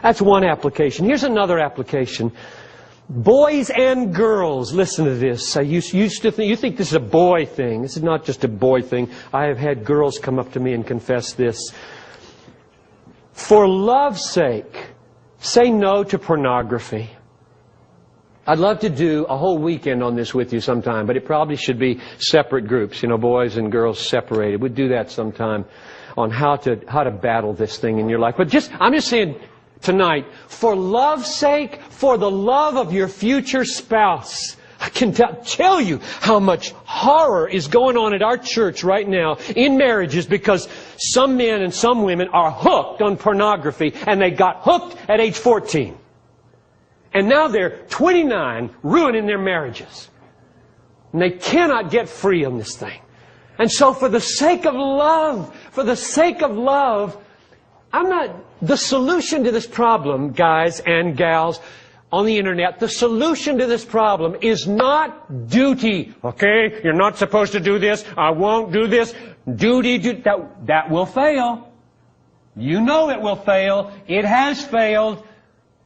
That's one application. Here's another application. Boys and girls, listen to this. You think this is a boy thing. This is not just a boy thing. I have had girls come up to me and confess this. For love's sake, say no to pornography. I'd love to do a whole weekend on this with you sometime, but it probably should be separate groups, boys and girls separated. We'd do that sometime on how to battle this thing in your life. But I'm just saying tonight, for love's sake, for the love of your future spouse, I can tell you how much horror is going on at our church right now in marriages because some men and some women are hooked on pornography, and they got hooked at age 14. And now they're 29, ruining their marriages. And they cannot get free on this thing. And so for the sake of love, the solution to this problem, guys and gals on the internet, the solution to this problem is not duty. Okay, you're not supposed to do this. I won't do this. Duty, that will fail. You know it will fail. It has failed.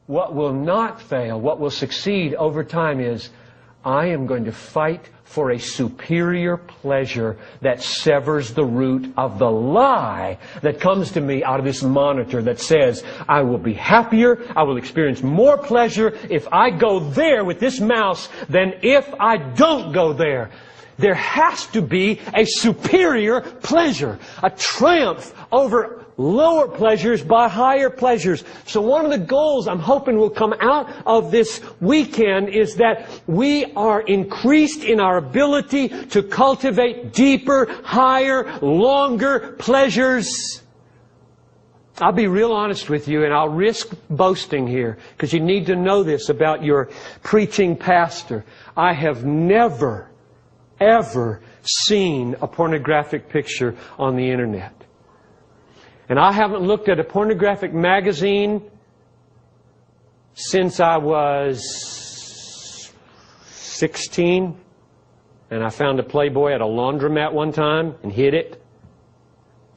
What will not fail, what will succeed over time is, I am going to fight for a superior pleasure that severs the root of the lie that comes to me out of this monitor that says, I will be happier, I will experience more pleasure if I go there with this mouse than if I don't go there. There has to be a superior pleasure, a triumph over lower pleasures by higher pleasures. So one of the goals I'm hoping will come out of this weekend is that we are increased in our ability to cultivate deeper, higher, longer pleasures. I'll be real honest with you, and I'll risk boasting here, because you need to know this about your preaching pastor. I have never, ever seen a pornographic picture on the internet. And I haven't looked at a pornographic magazine since I was 16. And I found a Playboy at a laundromat one time and hid it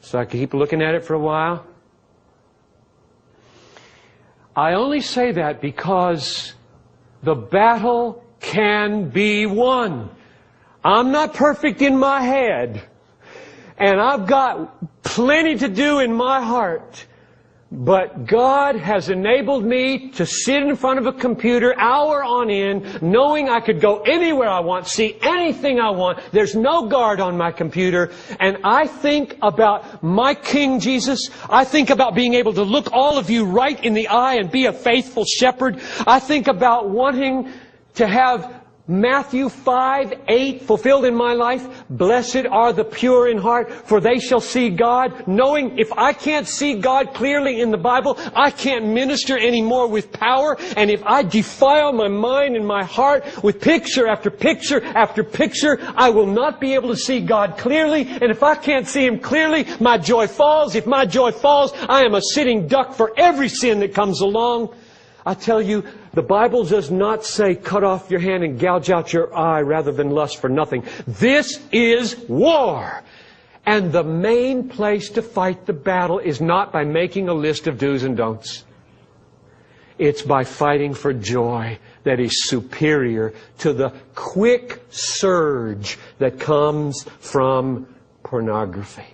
so I could keep looking at it for a while. I only say that because the battle can be won. I'm not perfect in my head. And I've got plenty to do in my heart. But God has enabled me to sit in front of a computer hour on end, knowing I could go anywhere I want, see anything I want. There's no guard on my computer. And I think about my King Jesus. I think about being able to look all of you right in the eye and be a faithful shepherd. I think about wanting to have Matthew 5:8 fulfilled in my life. Blessed are the pure in heart, for they shall see God. Knowing if I can't see God clearly in the Bible, I can't minister anymore with power. And if I defile my mind and my heart with picture after picture after picture, I will not be able to see God clearly. And if I can't see Him clearly, my joy falls. If my joy falls, I am a sitting duck for every sin that comes along. I tell you, the Bible does not say cut off your hand and gouge out your eye rather than lust for nothing. This is war. And the main place to fight the battle is not by making a list of do's and don'ts. It's by fighting for joy that is superior to the quick surge that comes from pornography.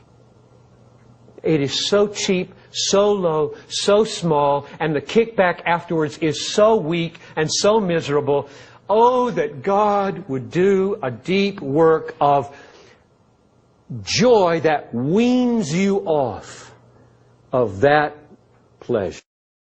It is so cheap, so low, so small, and the kickback afterwards is so weak and so miserable. Oh, that God would do a deep work of joy that weans you off of that pleasure.